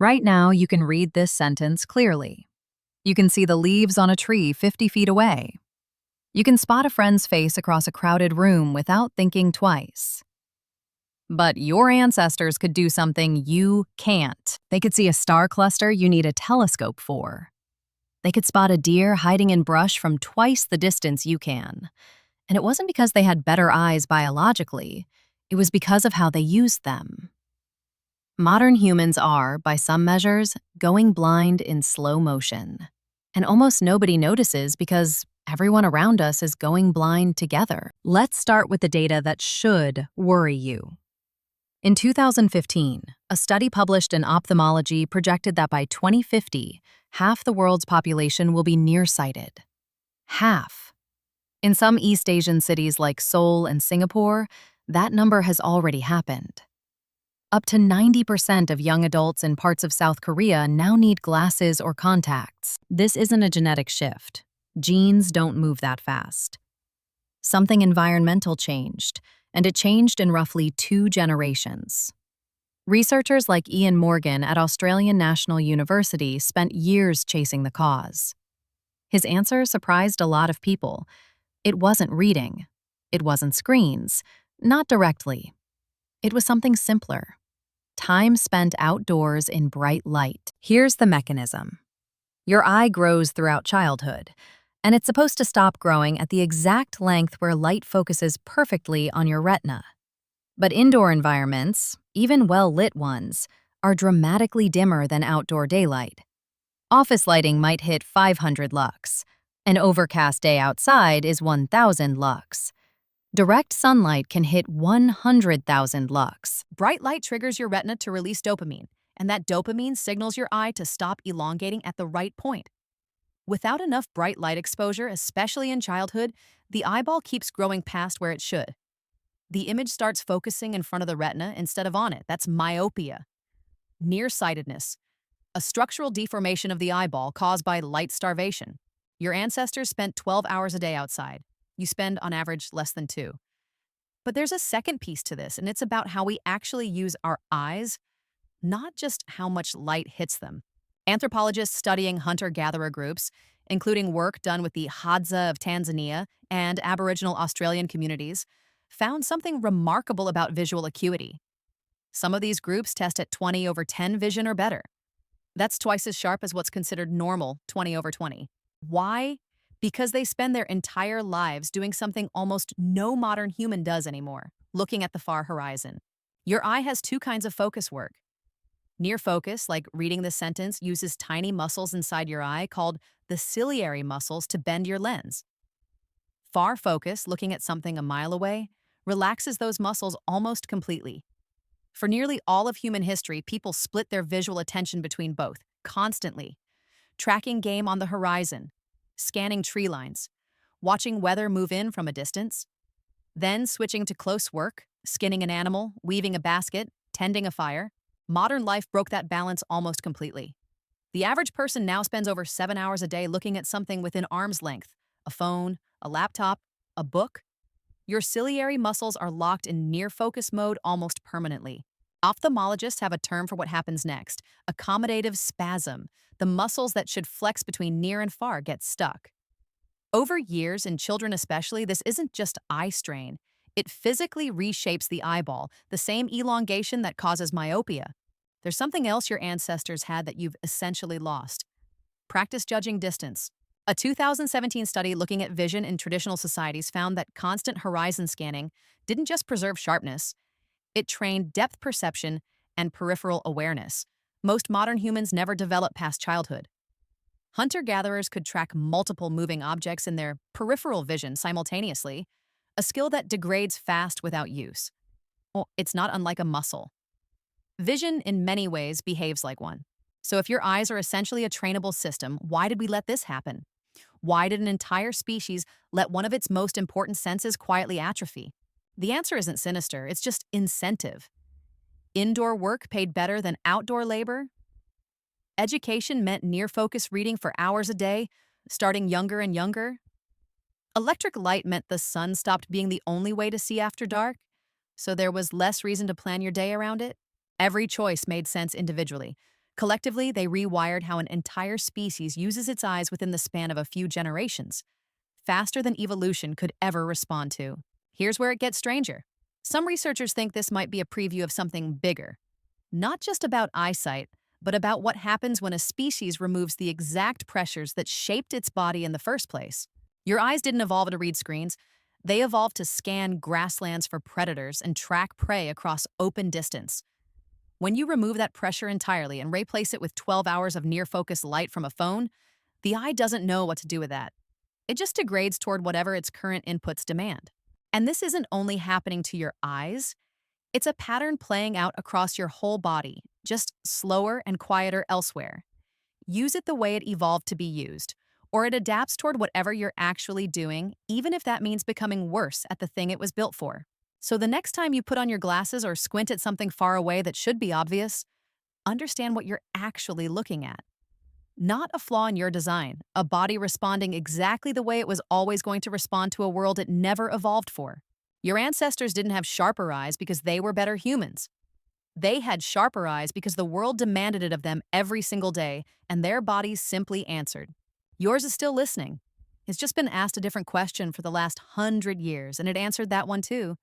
Right now, you can read this sentence clearly. You can see the leaves on a tree 50 feet away. You can spot a friend's face across a crowded room without thinking twice. But your ancestors could do something you can't. They could see a star cluster you need a telescope for. They could spot a deer hiding in brush from twice the distance you can. And it wasn't because they had better eyes biologically, it was because of how they used them. Modern humans are, by some measures, going blind in slow motion. And almost nobody notices because everyone around us is going blind together. Let's start with the data that should worry you. In 2015, a study published in Ophthalmology projected that by 2050, half the world's population will be nearsighted. Half. In some East Asian cities like Seoul and Singapore, that number has already happened. Up to 90% of young adults in parts of South Korea now need glasses or contacts. This isn't a genetic shift. Genes don't move that fast. Something environmental changed, and it changed in roughly 2 generations. Researchers like Ian Morgan at Australian National University spent years chasing the cause. His answer surprised a lot of people. It wasn't reading. It wasn't screens. Not directly. It was something simpler. Time spent outdoors in bright light. Here's the mechanism. Your eye grows throughout childhood, and it's supposed to stop growing at the exact length where light focuses perfectly on your retina. But indoor environments, even well-lit ones, are dramatically dimmer than outdoor daylight. Office lighting might hit 500 lux. An overcast day outside is 1,000 lux. Direct sunlight can hit 100,000 lux. Bright light triggers your retina to release dopamine, and that dopamine signals your eye to stop elongating at the right point. Without enough bright light exposure, especially in childhood, the eyeball keeps growing past where it should. The image starts focusing in front of the retina instead of on it. That's myopia. Nearsightedness, a structural deformation of the eyeball caused by light starvation. Your ancestors spent 12 hours a day outside. You spend, on average, less than 2. But there's a second piece to this, and it's about how we actually use our eyes, not just how much light hits them. Anthropologists studying hunter-gatherer groups, including work done with the Hadza of Tanzania and Aboriginal Australian communities, found something remarkable about visual acuity. Some of these groups test at 20/10 vision or better. That's twice as sharp as what's considered normal 20/20. Why? Because they spend their entire lives doing something almost no modern human does anymore, looking at the far horizon. Your eye has 2 kinds of focus work. Near focus, like reading this sentence, uses tiny muscles inside your eye called the ciliary muscles to bend your lens. Far focus, looking at something a mile away, relaxes those muscles almost completely. For nearly all of human history, people split their visual attention between both, constantly. Tracking game on the horizon, scanning tree lines, watching weather move in from a distance, then switching to close work, skinning an animal, weaving a basket, tending a fire. Modern life broke that balance almost completely. The average person now spends over 7 hours a day looking at something within arm's length, a phone, a laptop, a book. Your ciliary muscles are locked in near-focus mode almost permanently. Ophthalmologists have a term for what happens next: accommodative spasm. The muscles that should flex between near and far get stuck. Over years, in children especially, this isn't just eye strain. It physically reshapes the eyeball, the same elongation that causes myopia. There's something else your ancestors had that you've essentially lost. Practice judging distance. A 2017 study looking at vision in traditional societies found that constant horizon scanning didn't just preserve sharpness, it trained depth perception and peripheral awareness. Most modern humans never develop past childhood. Hunter-gatherers could track multiple moving objects in their peripheral vision simultaneously, a skill that degrades fast without use. Well, it's not unlike a muscle. Vision, in many ways, behaves like one. So if your eyes are essentially a trainable system, why did we let this happen? Why did an entire species let one of its most important senses quietly atrophy? The answer isn't sinister, it's just incentive. Indoor work paid better than outdoor labor? Education meant near-focus reading for hours a day, starting younger and younger? Electric light meant the sun stopped being the only way to see after dark, so there was less reason to plan your day around it? Every choice made sense individually. Collectively, they rewired how an entire species uses its eyes within the span of a few generations, faster than evolution could ever respond to. Here's where it gets stranger. Some researchers think this might be a preview of something bigger, not just about eyesight, but about what happens when a species removes the exact pressures that shaped its body in the first place. Your eyes didn't evolve to read screens. They evolved to scan grasslands for predators and track prey across open distance. When you remove that pressure entirely and replace it with 12 hours of near-focus light from a phone, the eye doesn't know what to do with that. It just degrades toward whatever its current inputs demand. And this isn't only happening to your eyes, it's a pattern playing out across your whole body, just slower and quieter elsewhere. Use it the way it evolved to be used, or it adapts toward whatever you're actually doing, even if that means becoming worse at the thing it was built for. So the next time you put on your glasses or squint at something far away that should be obvious, understand what you're actually looking at. Not a flaw in your design, a body responding exactly the way it was always going to respond to a world it never evolved for. Your ancestors didn't have sharper eyes because they were better humans. They had sharper eyes because the world demanded it of them every single day, and their bodies simply answered. Yours is still listening. It's just been asked a different question for the last 100 years, and it answered that one too.